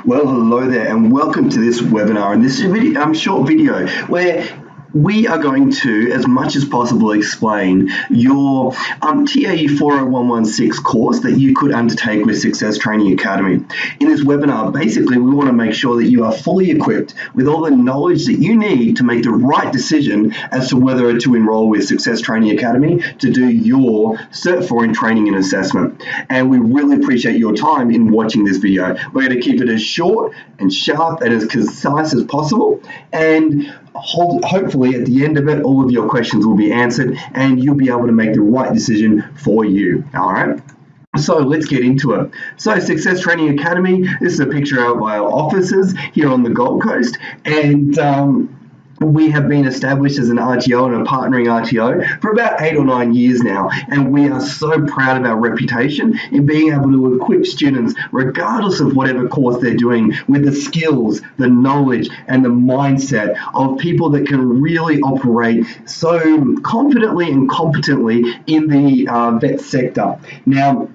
Well, hello there and welcome to this webinar. And this is a short video where we are going to, as much as possible, explain your TAE 40116 course that you could undertake with Success Training Academy. In this webinar, basically, we want to make sure that you are fully equipped with all the knowledge that you need to make the right decision as to whether to enroll with Success Training Academy to do your Cert 4 in Training and Assessment. And we really appreciate your time in watching this video. We're going to keep it as short and sharp and as concise as possible, and hopefully at the end of it, all of your questions will be answered and you'll be able to make the right decision for you. All right. So let's get into it. So Success Training Academy, this is a picture of our offices here on the Gold Coast, and we have been established as an RTO and a partnering RTO for about 8 or 9 years now, and we are so proud of our reputation in being able to equip students, regardless of whatever course they're doing, with the skills, the knowledge, and the mindset of people that can really operate so confidently and competently in the vet sector. Now,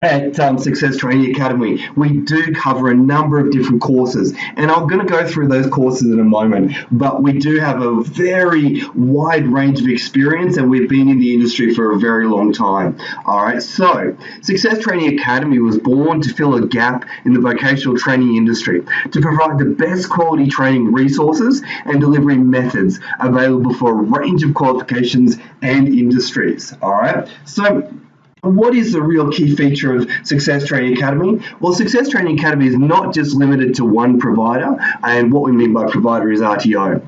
at Success Training Academy, we do cover a number of different courses, and I'm going to go through those courses in a moment, but we do have a very wide range of experience and we've been in the industry for a very long time. All right, so Success Training Academy was born to fill a gap in the vocational training industry, to provide the best quality training resources and delivery methods available for a range of qualifications and industries. All right, so what is the real key feature of Success Training Academy? Well, Success Training Academy is not just limited to one provider, and what we mean by provider is RTO.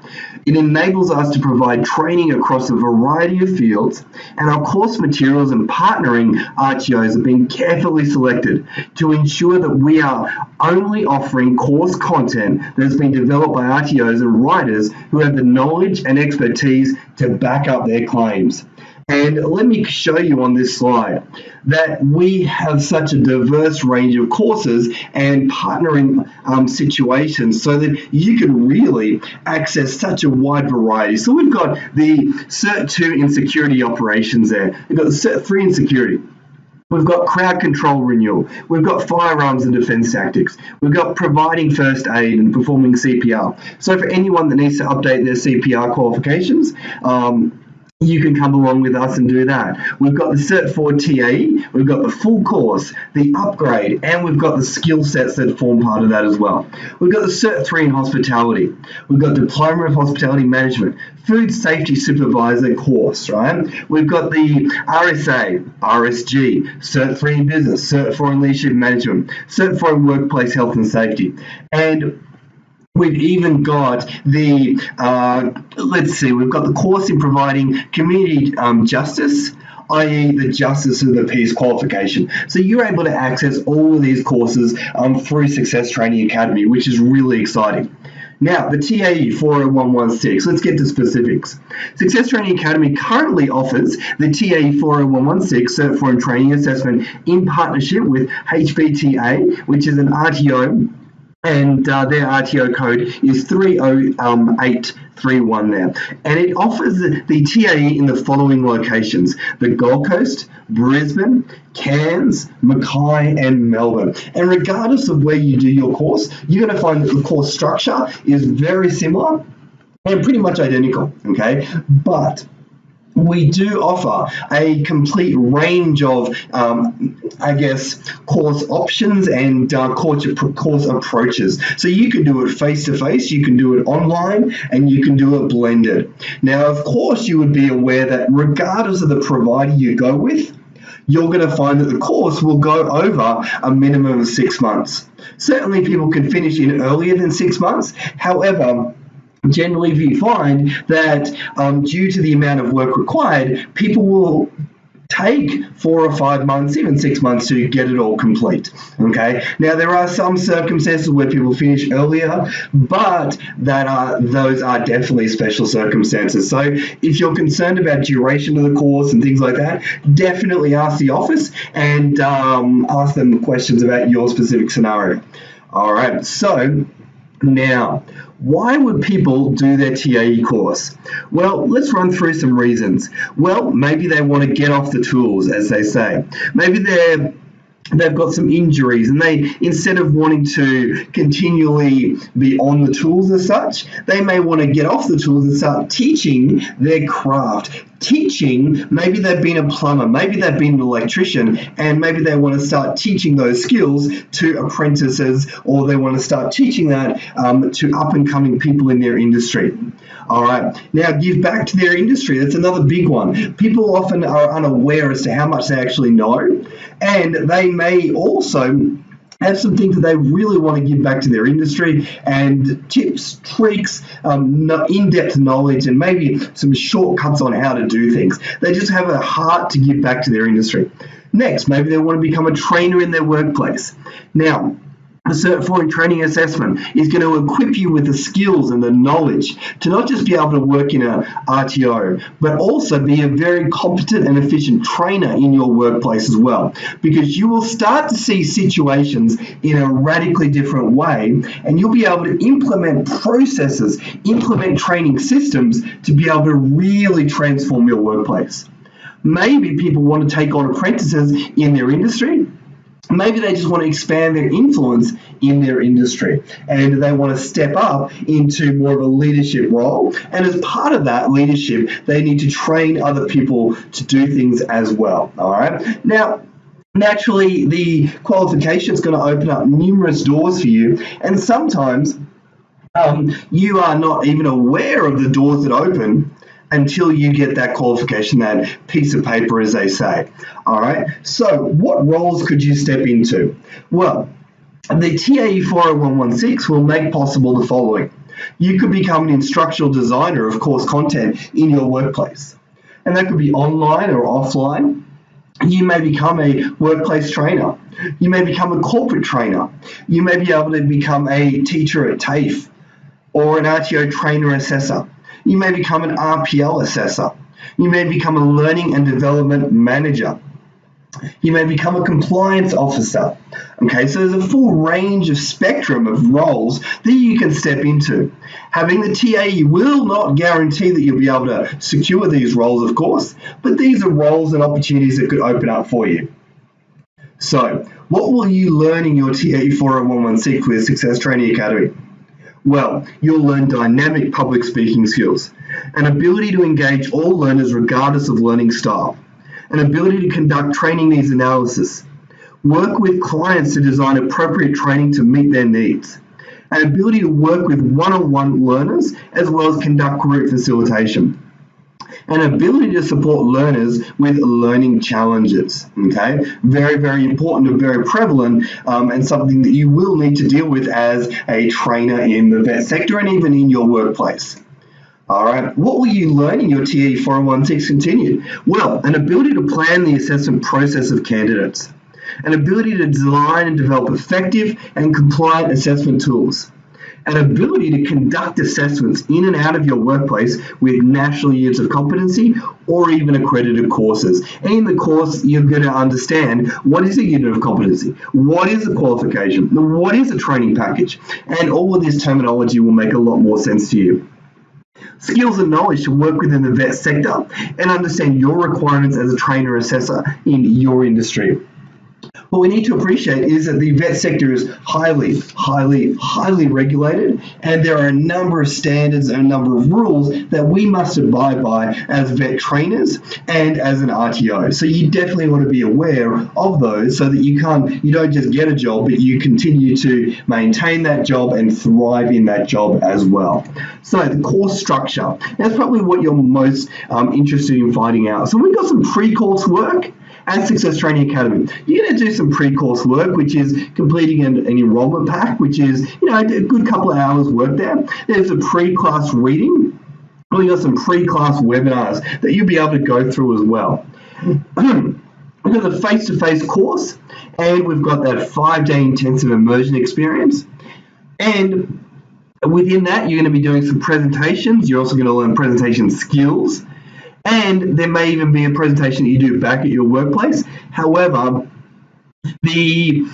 It enables us to provide training across a variety of fields, and our course materials and partnering RTOs have been carefully selected to ensure that we are only offering course content that has been developed by RTOs and writers who have the knowledge and expertise to back up their claims. And let me show you on this slide that we have such a diverse range of courses and partnering situations so that you can really access such a wide variety. So we've got the Cert 2 in Security Operations there. We've got the Cert 3 in Security. We've got crowd control renewal. We've got firearms and defense tactics. We've got providing first aid and performing CPR. So for anyone that needs to update their CPR qualifications, you can come along with us and do that. We've got the Cert 4 TAE, we've got the full course, the upgrade, and we've got the skill sets that form part of that as well. We've got the Cert 3 in Hospitality. We've got Diploma of Hospitality Management, Food Safety Supervisor course, right? We've got the RSA, RSG, Cert 3 in Business, Cert 4 in Leadership Management, Cert 4 in Workplace Health and Safety. And we've even got the, we've got the course in providing community justice, i.e. the Justice of the Peace qualification. So you're able to access all of these courses through Success Training Academy, which is really exciting. Now, the TAE 40116, let's get to specifics. Success Training Academy currently offers the TAE 40116 Cert 4 in Training Assessment in partnership with HBTA, which is an RTO, and their RTO code is 30831 there. And it offers the TAE in the following locations: the Gold Coast, Brisbane, Cairns, Mackay, and Melbourne. And regardless of where you do your course, you're going to find that the course structure is very similar and pretty much identical, okay? But we do offer a complete range of, course options and course approaches. So you can do it face-to-face, you can do it online, and you can do it blended. Now, of course, you would be aware that regardless of the provider you go with, you're going to find that the course will go over a minimum of 6 months. Certainly, people can finish in earlier than 6 months. However, generally, we find that due to the amount of work required, people will take 4 or 5 months, even 6 months to get it all complete. Okay. Now there are some circumstances where people finish earlier, but those are definitely special circumstances. So if you're concerned about duration of the course and things like that, definitely ask the office and ask them questions about your specific scenario. All right. So now, why would people do their TAE course? Well, let's run through some reasons. Well, maybe they want to get off the tools, as they say. Maybe they're they've got some injuries, and they, instead of wanting to continually be on the tools as such, they may want to get off the tools and start teaching their craft. Teaching, maybe they've been a plumber, maybe they've been an electrician, and maybe they want to start teaching those skills to apprentices, or they want to start teaching that to up-and-coming people in their industry. All right, now give back to their industry. That's another big one. People often are unaware as to how much they actually know, and they may also have some things that they really want to give back to their industry, and tips, tricks, in-depth knowledge, and maybe some shortcuts on how to do things. They just have a heart to give back to their industry. Next, maybe they want to become a trainer in their workplace. Now, the Cert 4 in Training Assessment is going to equip you with the skills and the knowledge to not just be able to work in a RTO, but also be a very competent and efficient trainer in your workplace as well, because you will start to see situations in a radically different way, and you'll be able to implement processes, implement training systems to be able to really transform your workplace. Maybe people want to take on apprentices in their industry. Maybe they just want to expand their influence in their industry, and they want to step up into more of a leadership role. And as part of that leadership, they need to train other people to do things as well. All right. Now, naturally, the qualification is going to open up numerous doors for you, and sometimes you are not even aware of the doors that open until you get that qualification, that piece of paper, as they say. All right, so what roles could you step into? Well, the TAE 40116 will make possible the following. You could become an instructional designer of course content in your workplace, and that could be online or offline. You may become a workplace trainer. You may become a corporate trainer. You may be able to become a teacher at TAFE or an RTO trainer assessor. You may become an RPL assessor. You may become a learning and development manager. You may become a compliance officer. Okay, so there's a full range of spectrum of roles that you can step into. Having the TAE will not guarantee that you'll be able to secure these roles, of course, but these are roles and opportunities that could open up for you. So, what will you learn in your TAE 40116 with Success Training Academy? Well, you'll learn dynamic public speaking skills, an ability to engage all learners regardless of learning style, an ability to conduct training needs analysis, work with clients to design appropriate training to meet their needs, an ability to work with one-on-one learners as well as conduct group facilitation, an ability to support learners with learning challenges. Okay, very, very important and very prevalent, and something that you will need to deal with as a trainer in the vet sector and even in your workplace. All right, what will you learn in your TAE 40116 continued? Well, an ability to plan the assessment process of candidates, an ability to design and develop effective and compliant assessment tools, an ability to conduct assessments in and out of your workplace with national units of competency or even accredited courses. And in the course, you're going to understand what is a unit of competency, what is a qualification, what is a training package, and all of this terminology will make a lot more sense to you. Skills and knowledge to work within the vet sector and understand your requirements as a trainer assessor in your industry. What we need to appreciate is that the vet sector is highly, highly regulated, and there are a number of standards and a number of rules that we must abide by as vet trainers and as an RTO. So you definitely want to be aware of those so that you don't just get a job, but you continue to maintain that job and thrive in that job as well. So the course structure, that's probably what you're most interested in finding out. So we've got some pre-course work at Success Training Academy. You're going to do some pre-course work, which is completing an enrollment pack, which is a good couple of hours work there. There's a pre-class reading. We've got some pre-class webinars that you'll be able to go through as well. We've got the face-to-face course, and we've got that 5-day intensive immersion experience. And within that, you're going to be doing some presentations. You're also going to learn presentation skills. And there may even be a presentation that you do back at your workplace. However, The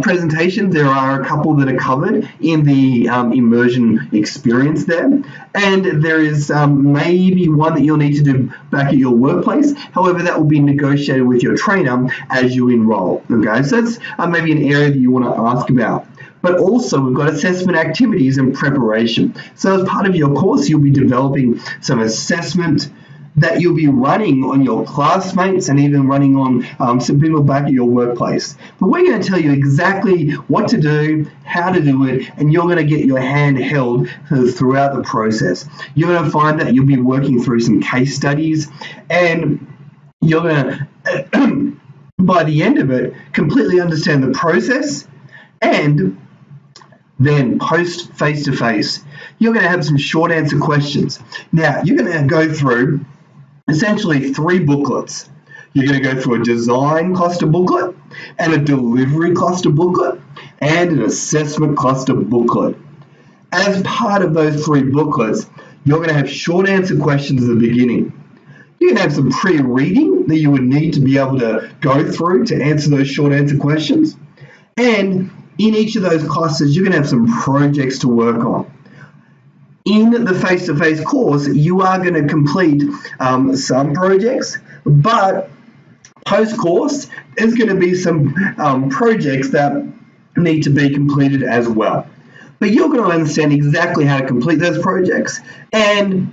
presentations, there are a couple that are covered in the immersion experience there, and there is maybe one that you'll need to do back at your workplace. However, that will be negotiated with your trainer as you enroll. Okay, so that's maybe an area that you want to ask about. But also, we've got assessment activities and preparation. So as part of your course, you'll be developing some assessment that you'll be running on your classmates and even running on some people back at your workplace. But we're going to tell you exactly what to do, how to do it, and you're going to get your hand held throughout the process. You're going to find that you'll be working through some case studies, and you're going to, by the end of it, completely understand the process. And then post face-to-face, you're going to have some short answer questions. Now, you're going to go through essentially 3 booklets. You're going to go through a design cluster booklet, and a delivery cluster booklet, and an assessment cluster booklet. As part of those 3 booklets, you're going to have short answer questions at the beginning. You can have some pre-reading that you would need to be able to go through to answer those short answer questions. And in each of those clusters, you're going to have some projects to work on. In the face-to-face course, you are going to complete some projects, but post-course, there's going to be some projects that need to be completed as well. But you're going to understand exactly how to complete those projects, and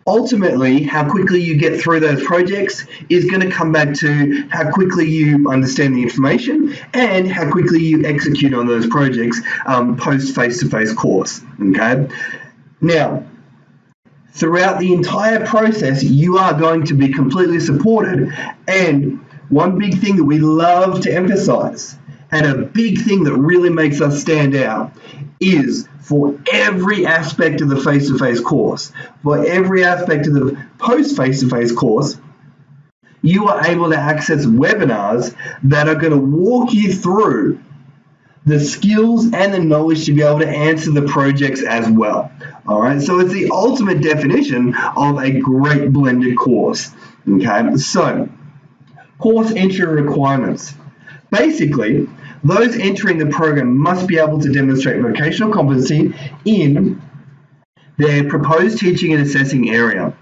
ultimately, how quickly you get through those projects is going to come back to how quickly you understand the information and how quickly you execute on those projects post face-to-face course. Okay. Now, throughout the entire process, you are going to be completely supported. And one big thing that we love to emphasize, and a big thing that really makes us stand out, is for every aspect of the face-to-face course, for every aspect of the post-face-to-face course, you are able to access webinars that are going to walk you through the skills and the knowledge to be able to answer the projects as well. All right, so it's the ultimate definition of a great blended course. Okay, so course entry requirements. Basically, those entering the program must be able to demonstrate vocational competency in their proposed teaching and assessing area.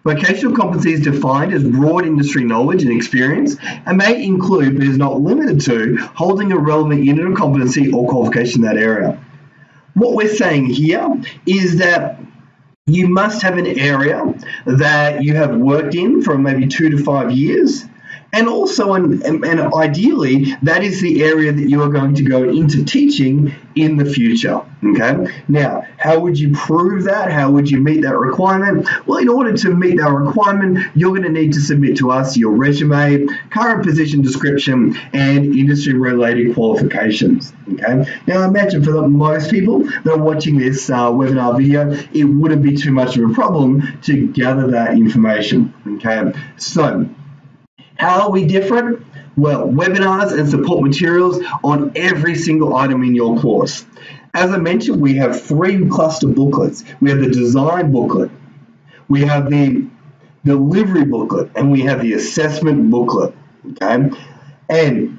Vocational competency is defined as broad industry knowledge and experience and may include, but is not limited to, holding a relevant unit of competency or qualification in that area. What we're saying here is that you must have an area that you have worked in for maybe 2 to 5 years. And also, and ideally, that is the area that you are going to go into teaching in the future. Okay. Now, how would you prove that? How would you meet that requirement? Well, in order to meet that requirement, you're going to need to submit to us your resume, current position description, and industry-related qualifications. Okay. Now, I imagine for most people that are watching this webinar video, it wouldn't be too much of a problem to gather that information. Okay. So, how are we different? Well, webinars and support materials on every single item in your course. As I mentioned, we have 3 cluster booklets. We have the design booklet, we have the delivery booklet, and we have the assessment booklet. Okay, and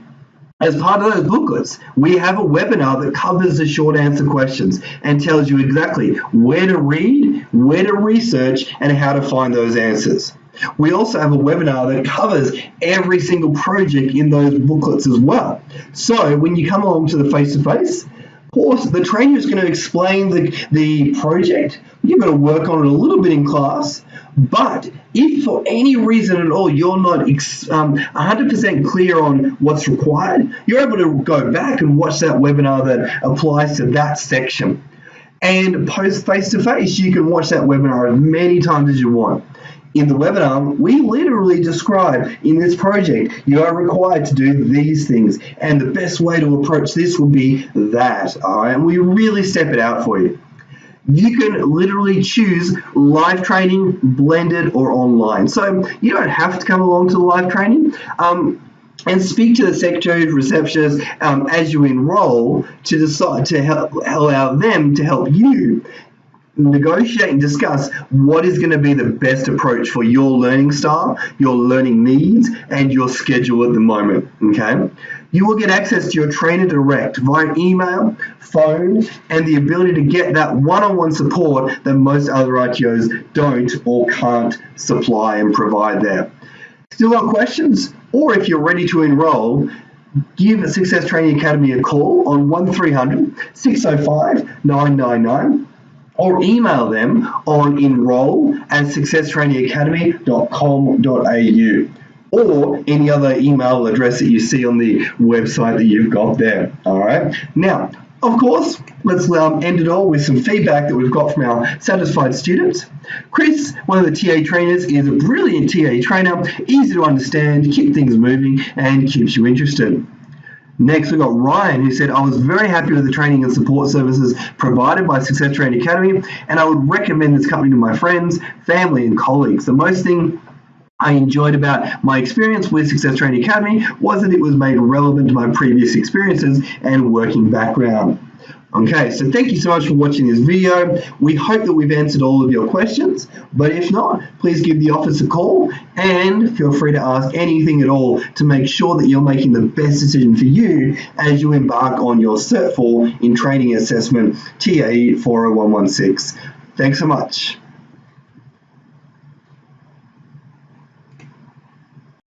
as part of those booklets, we have a webinar that covers the short answer questions and tells you exactly where to read, where to research, and how to find those answers. We also have a webinar that covers every single project in those booklets as well. So when you come along to the face-to-face course, the trainer is going to explain the project. You're going to work on it a little bit in class, but if for any reason at all you're not 100% clear on what's required, you're able to go back and watch that webinar that applies to that section. And post face-to-face, you can watch that webinar as many times as you want. In the webinar, we literally describe in this project, you are required to do these things, and the best way to approach this will be that, all right? And we really step it out for you. You can literally choose live training, blended, or online. So you don't have to come along to the live training. And speak to the secretary, receptionist as you enroll to decide to allow them to help you negotiate and discuss what is going to be the best approach for your learning style, your learning needs, and your schedule at the moment, okay? You will get access to your trainer direct via email, phone, and the ability to get that one-on-one support that most other ITOs don't or can't supply and provide there. Still got questions? Or if you're ready to enroll, give Success Training Academy a call on 1300 605 999 or email them on enroll@successtrainingacademy.com.au or any other email address that you see on the website that you've got there. All right. Now, of course, let's end it all with some feedback that we've got from our satisfied students. Chris, one of the TA trainers, is a brilliant TA trainer, easy to understand, keep things moving, and keeps you interested. Next, we've got Ryan, who said, I was very happy with the training and support services provided by Success Training Academy, and I would recommend this company to my friends, family, and colleagues. The most thing I enjoyed about my experience with Success Training Academy was that it was made relevant to my previous experiences and working background. Okay, so thank you so much for watching this video. We hope that we've answered all of your questions, but if not, please give the office a call and feel free to ask anything at all to make sure that you're making the best decision for you as you embark on your Cert 4 in Training Assessment TAE 40116. Thanks so much.